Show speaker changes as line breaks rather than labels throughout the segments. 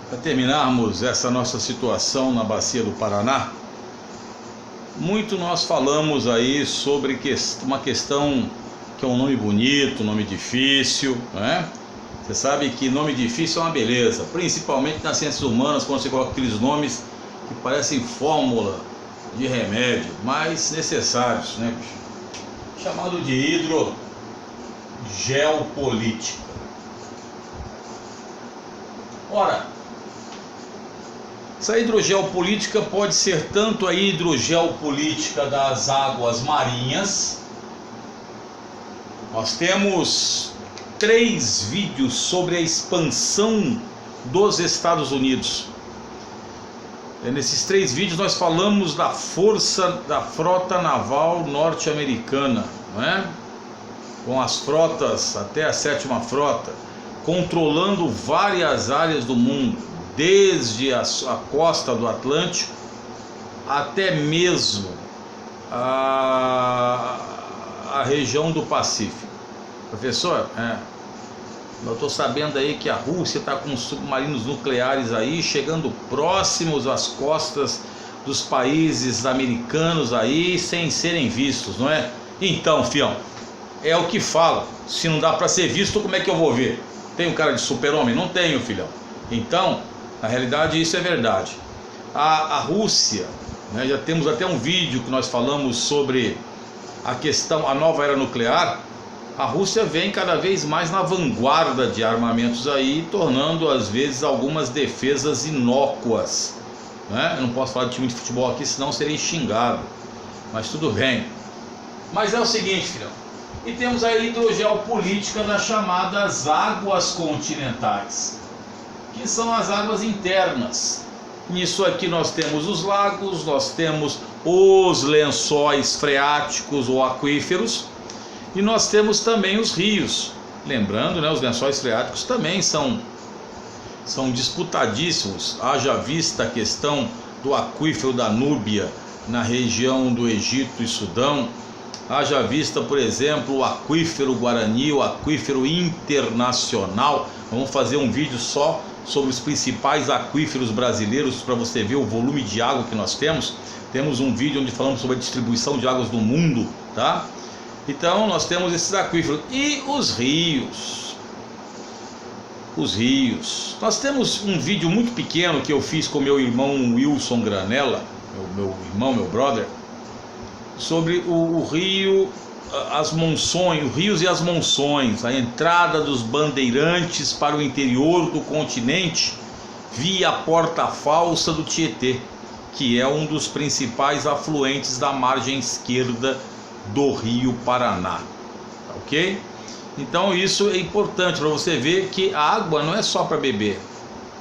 Para terminarmos essa nossa situação na Bacia do Paraná, muito nós falamos aí sobre uma questão que é um nome bonito, um nome difícil, né? Você sabe que nome difícil é uma beleza, principalmente nas ciências humanas, quando você coloca aqueles nomes que parecem fórmula de remédio, mas necessários, né, bicho? Chamado de hidrogeopolítica. Ora, essa hidrogeopolítica pode ser tanto a hidrogeopolítica das águas marinhas. Nós temos 3 vídeos sobre a expansão dos Estados Unidos. Nesses 3 vídeos nós falamos da força da frota naval norte-americana, não é? Com as frotas até a 7ª frota, controlando várias áreas do mundo, desde a costa do Atlântico até mesmo a região do Pacífico. Professor, eu estou sabendo aí que a Rússia está com submarinos nucleares aí, chegando próximos às costas dos países americanos aí, sem serem vistos, não é? Então, fião, é o que fala. Se não dá para ser visto, como é que eu vou ver? Tenho cara de super-homem? Não tenho, filhão. Então, na realidade, isso é verdade. A Rússia, né, já temos até um vídeo que nós falamos sobre a questão, a nova era nuclear. A Rússia vem cada vez mais na vanguarda de armamentos aí, tornando às vezes algumas defesas inócuas, né? Eu não posso falar de time de futebol aqui, senão serei xingado, mas tudo bem. Mas é o seguinte, filhão, e temos a hidrogeopolítica das chamadas águas continentais, que são as águas internas. Nisso aqui nós temos os lagos, nós temos os lençóis freáticos ou aquíferos, e nós temos também os rios. Lembrando, né, os lençóis freáticos também são disputadíssimos. Haja vista a questão do aquífero da Núbia na região do Egito e Sudão. Haja vista, por exemplo, o aquífero Guarani, o aquífero internacional. Vamos fazer um vídeo só sobre os principais aquíferos brasileiros para você ver o volume de água que nós temos. Temos um vídeo onde falamos sobre a distribuição de águas do mundo, tá? Então nós temos esses aquíferos e os rios. Os rios. Nós temos um vídeo muito pequeno que eu fiz com meu irmão Wilson Granella, meu irmão, meu brother, sobre o rio, as monções, os rios e as monções, a entrada dos bandeirantes para o interior do continente via a Porta Falsa do Tietê, que é um dos principais afluentes da margem esquerda do Rio Paraná, ok? Então isso é importante para você ver que a água não é só para beber,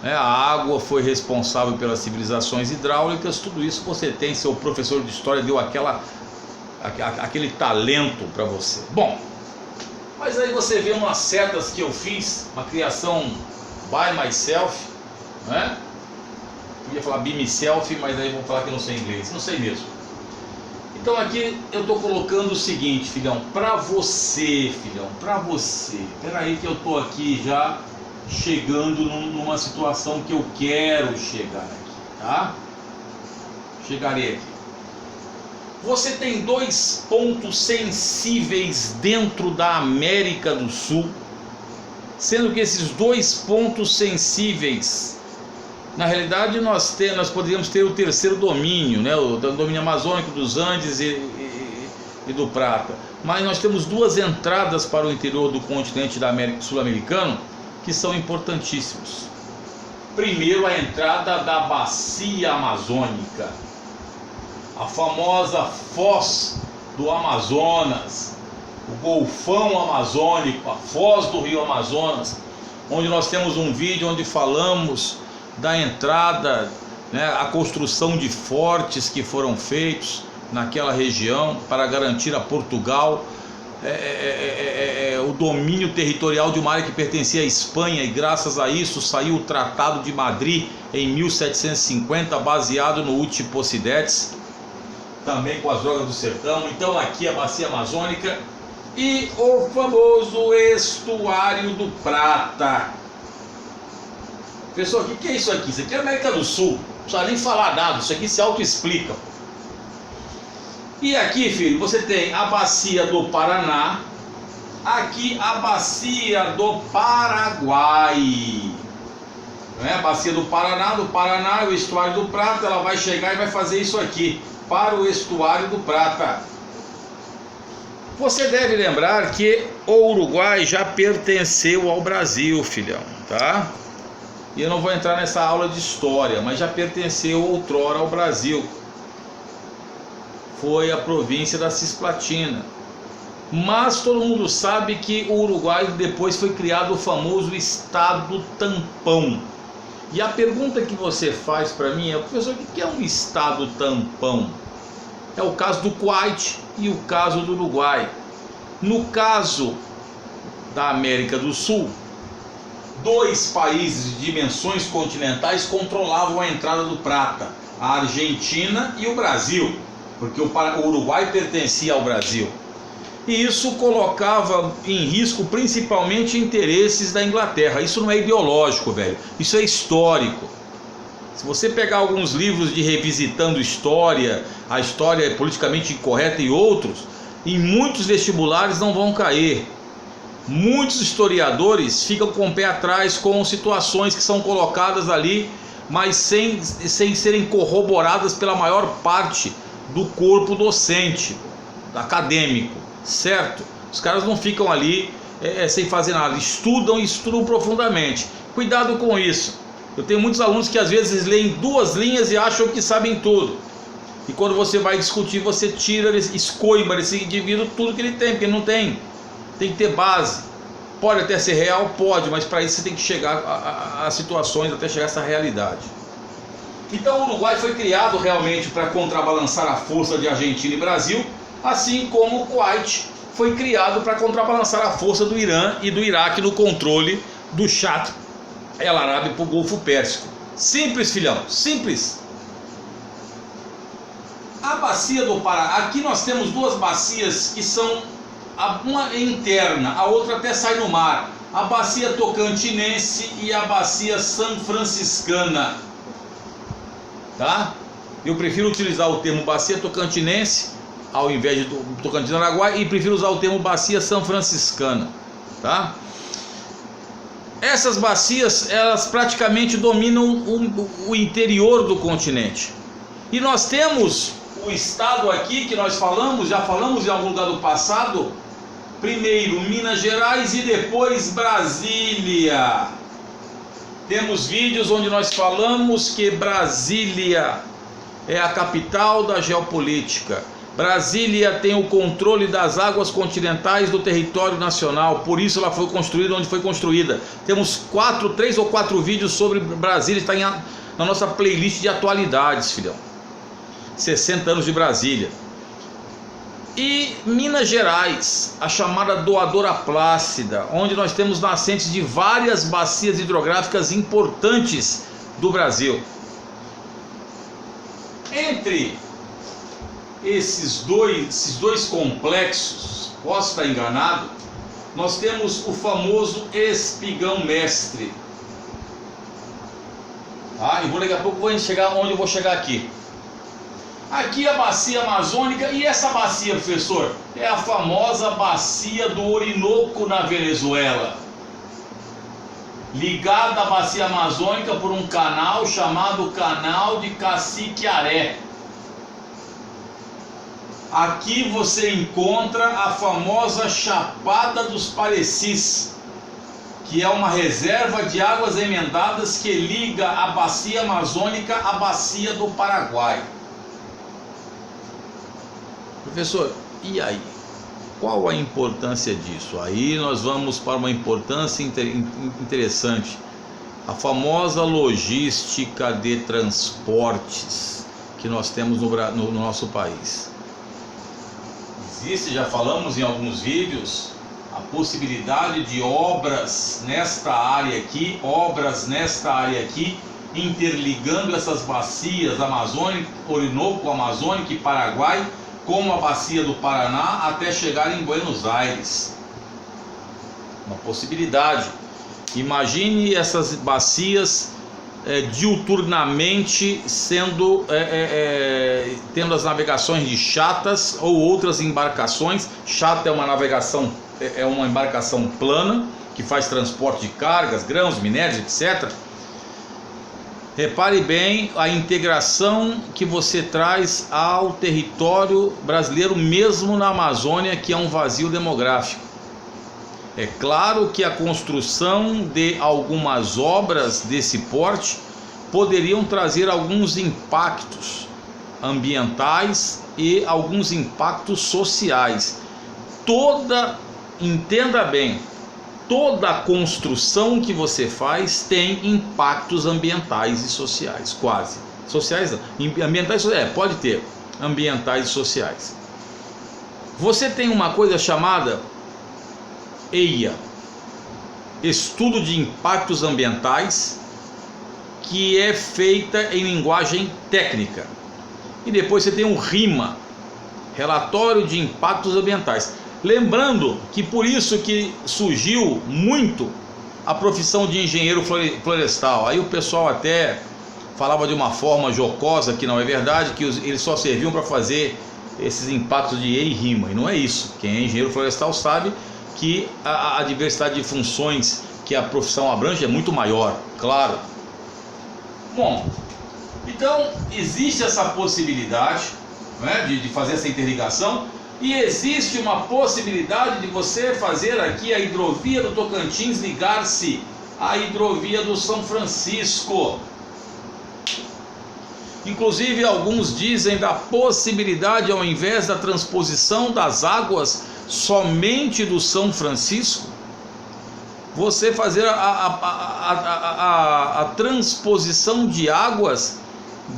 né? A água foi responsável pelas civilizações hidráulicas, tudo isso você tem, seu professor de história deu aquele talento para você. Bom, mas aí você vê umas setas que eu fiz, uma criação by myself, né? Eu ia falar be myself, mas aí vou falar que eu não sei inglês, não sei mesmo. Então aqui eu estou colocando o seguinte, filhão, para você, espera aí que eu estou aqui já chegando numa situação que eu quero chegar aqui, tá? Chegarei aqui. Você tem 2 pontos sensíveis dentro da América do Sul, sendo que esses 2 pontos sensíveis, na realidade nós poderíamos ter o terceiro domínio, né? O domínio amazônico dos Andes e do Prata, mas nós temos 2 entradas para o interior do continente da América Sul-Americano que são importantíssimos. Primeiro, a entrada da Bacia Amazônica, a famosa Foz do Amazonas, o Golfão Amazônico, a Foz do Rio Amazonas, onde nós temos um vídeo onde falamos da entrada, né, a construção de fortes que foram feitos naquela região para garantir a Portugal o domínio territorial de uma área que pertencia à Espanha, e graças a isso saiu o Tratado de Madrid em 1750, baseado no Utiposidetes, também com as drogas do sertão. Então aqui a Bacia Amazônica e o famoso Estuário do Prata. Pessoal, o que é isso aqui? Isso aqui é América do Sul. Não precisa nem falar nada, isso aqui se auto-explica. E aqui, filho, você tem a bacia do Paraná, aqui a bacia do Paraguai. Não é? A bacia do Paraná, o estuário do Prata, ela vai chegar e vai fazer isso aqui, para o estuário do Prata. Você deve lembrar que o Uruguai já pertenceu ao Brasil, filhão, tá? E eu não vou entrar nessa aula de história, mas já pertenceu outrora ao Brasil. Foi a província da Cisplatina. Mas todo mundo sabe que o Uruguai depois foi criado o famoso Estado Tampão. E a pergunta que você faz para mim é: professor, o que é um Estado Tampão? É o caso do Kuwait e o caso do Uruguai. No caso da América do Sul, dois países de dimensões continentais controlavam a entrada do prata: a Argentina e o Brasil, porque o Uruguai pertencia ao Brasil. E isso colocava em risco principalmente interesses da Inglaterra. Isso não é ideológico, velho, isso é histórico. Se você pegar alguns livros de revisitando história, a história é politicamente incorreta e outros, em muitos vestibulares não vão cair. Muitos historiadores ficam com o pé atrás com situações que são colocadas ali, mas sem serem corroboradas pela maior parte do corpo docente, acadêmico, certo? Os caras não ficam ali sem fazer nada, estudam profundamente. Cuidado com isso. Eu tenho muitos alunos que às vezes leem 2 linhas e acham que sabem tudo. E quando você vai discutir, você escoiba desse indivíduo tudo que ele tem, porque ele não tem. Tem que ter base. Pode até ser real, pode, mas para isso você tem que chegar a situações até chegar a essa realidade. Então o Uruguai foi criado realmente para contrabalançar a força de Argentina e Brasil, assim como o Kuwait foi criado para contrabalançar a força do Irã e do Iraque no controle do Shah El Árabe para o Golfo Pérsico. Simples, filhão, simples. A bacia do Pará, aqui nós temos 2 bacias que são, uma é interna, a outra até sai no mar. A bacia tocantinense e a bacia sanfranciscana. Tá? Eu prefiro utilizar o termo bacia tocantinense ao invés de Tocantins-Araguaia, e prefiro usar o termo bacia sanfranciscana. Tá? Essas bacias, elas praticamente dominam o interior do continente. E nós temos o estado aqui que nós já falamos em algum lugar do passado, primeiro Minas Gerais e depois Brasília. Temos vídeos onde nós falamos que Brasília é a capital da geopolítica. Brasília tem o controle das águas continentais do território nacional, por isso ela foi construída onde foi construída. Temos 3 ou 4 vídeos sobre Brasília, está na nossa playlist de atualidades, filhão. 60 anos de Brasília. E Minas Gerais, a chamada Doadora Plácida, onde nós temos nascentes de várias bacias hidrográficas importantes do Brasil. Entre esses dois complexos, posso estar enganado, nós temos o famoso Espigão Mestre. Tá? E daqui a pouco vou chegar onde eu vou chegar aqui. Aqui a bacia amazônica, e essa bacia, professor, é a famosa bacia do Orinoco na Venezuela, ligada à bacia amazônica por um canal chamado Canal de Caciquiaré. Aqui você encontra a famosa Chapada dos Parecis, que é uma reserva de águas emendadas que liga a bacia amazônica à bacia do Paraguai. Professor, e aí? Qual a importância disso? Aí nós vamos para uma importância interessante. A logística de transportes que nós temos no nosso país. Existe, já falamos em alguns vídeos, a possibilidade de obras nesta área aqui, interligando essas bacias amazônicas, Orinoco, Amazônica e Paraguai, como a bacia do Paraná, até chegar em Buenos Aires. Uma possibilidade. Imagine essas bacias diuturnamente tendo as navegações de chatas ou outras embarcações. Chata é uma embarcação plana que faz transporte de cargas, grãos, minérios, etc. Repare bem a integração que você traz ao território brasileiro, mesmo na Amazônia, que é um vazio demográfico. É claro que a construção de algumas obras desse porte poderiam trazer alguns impactos ambientais e alguns impactos sociais. Entenda bem, toda a construção que você faz tem impactos ambientais e sociais, quase. Sociais não, ambientais, pode ter, ambientais e sociais. Você tem uma coisa chamada EIA, Estudo de Impactos Ambientais, que é feita em linguagem técnica. E depois você tem o RIMA, Relatório de Impactos Ambientais. Lembrando que por isso que surgiu muito a profissão de engenheiro florestal. Aí o pessoal até falava de uma forma jocosa, que não é verdade, que eles só serviam para fazer esses impactos de EIA e RIMA. E não é isso. Quem é engenheiro florestal sabe que a diversidade de funções que a profissão abrange é muito maior, claro. Bom, então existe essa possibilidade, né, de fazer essa interligação, e existe uma possibilidade de você fazer aqui a hidrovia do Tocantins ligar-se à hidrovia do São Francisco. Inclusive alguns dizem da possibilidade, ao invés da transposição das águas somente do São Francisco, você fazer a transposição de águas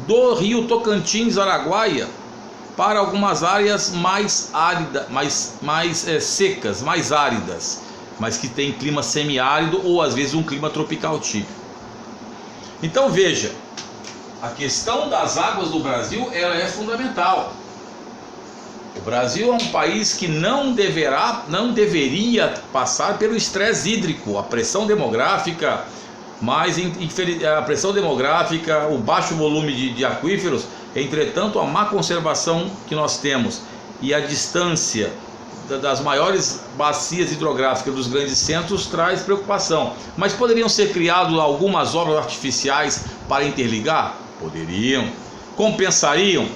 do rio Tocantins, Araguaia, para algumas áreas mais áridas, mais secas, mais áridas, mas que tem clima semiárido ou às vezes um clima tropical típico. Então veja, a questão das águas do Brasil, ela é fundamental. O Brasil é um país que não deveria passar pelo estresse hídrico, a pressão demográfica, o baixo volume de aquíferos. Entretanto, a má conservação que nós temos e a distância das maiores bacias hidrográficas dos grandes centros traz preocupação. Mas poderiam ser criadas algumas obras artificiais para interligar? Poderiam. Compensariam?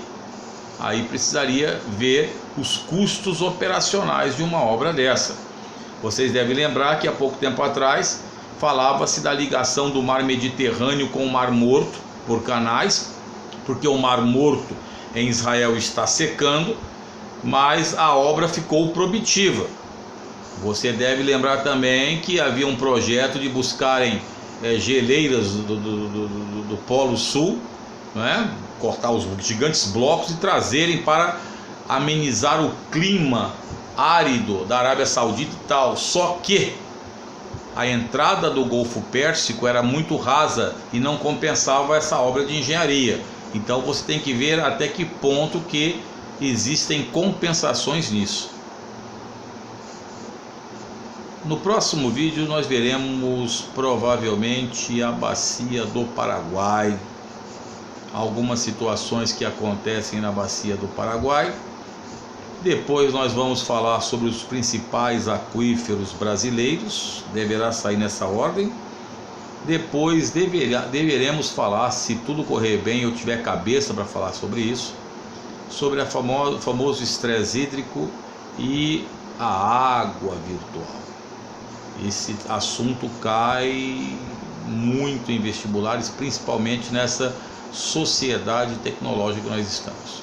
Aí precisaria ver os custos operacionais de uma obra dessa. Vocês devem lembrar que há pouco tempo atrás falava-se da ligação do mar Mediterrâneo com o Mar Morto por canais, porque o Mar Morto em Israel está secando, mas a obra ficou proibitiva. Você deve lembrar também que havia um projeto de buscarem geleiras do Polo Sul, né? Cortar os gigantes blocos e trazerem para amenizar o clima árido da Arábia Saudita e tal. Só que a entrada do Golfo Pérsico era muito rasa e não compensava essa obra de engenharia. Então você tem que ver até que ponto que existem compensações nisso. No próximo vídeo nós veremos provavelmente a bacia do Paraguai, algumas situações que acontecem na bacia do Paraguai. Depois nós vamos falar sobre os principais aquíferos brasileiros, deverá sair nessa ordem. Depois deveremos falar, se tudo correr bem, eu tiver cabeça para falar sobre isso, sobre o famoso estresse hídrico e a água virtual. Esse assunto cai muito em vestibulares, principalmente nessa sociedade tecnológica que nós estamos.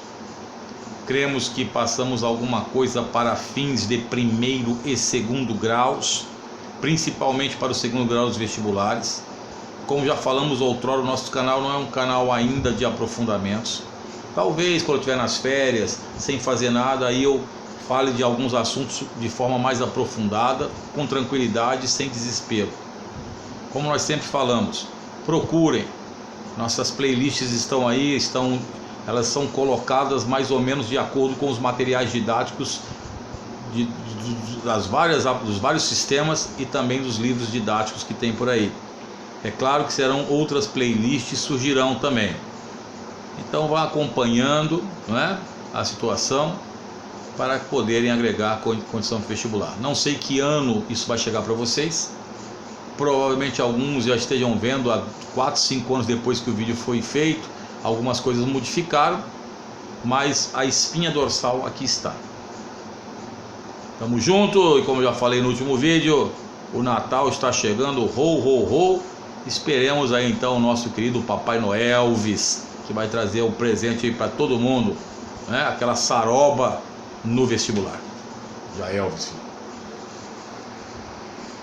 Cremos que passamos alguma coisa para fins de primeiro e segundo graus, principalmente para o segundo grau dos vestibulares. Como já falamos outrora, o nosso canal não é um canal ainda de aprofundamentos. Talvez quando eu estiver nas férias, sem fazer nada, aí eu fale de alguns assuntos de forma mais aprofundada, com tranquilidade, sem desespero. Como nós sempre falamos, procurem. Nossas playlists estão aí, elas são colocadas mais ou menos de acordo com os materiais didáticos dos vários sistemas e também dos livros didáticos que tem por aí. É claro que serão outras playlists surgirão também. Então vá acompanhando, não é, a situação para poderem agregar a condição de vestibular. Não sei que ano isso vai chegar para vocês. Provavelmente alguns já estejam vendo há 4, 5 anos depois que o vídeo foi feito. Algumas coisas modificaram, mas a espinha dorsal aqui está. Tamo junto, e como eu já falei no último vídeo, o Natal está chegando, ho, ho, ho. Esperemos aí então o nosso querido Papai Noel Elvis, que vai trazer um presente aí para todo mundo, né? Aquela saroba no vestibular. Já Elvis.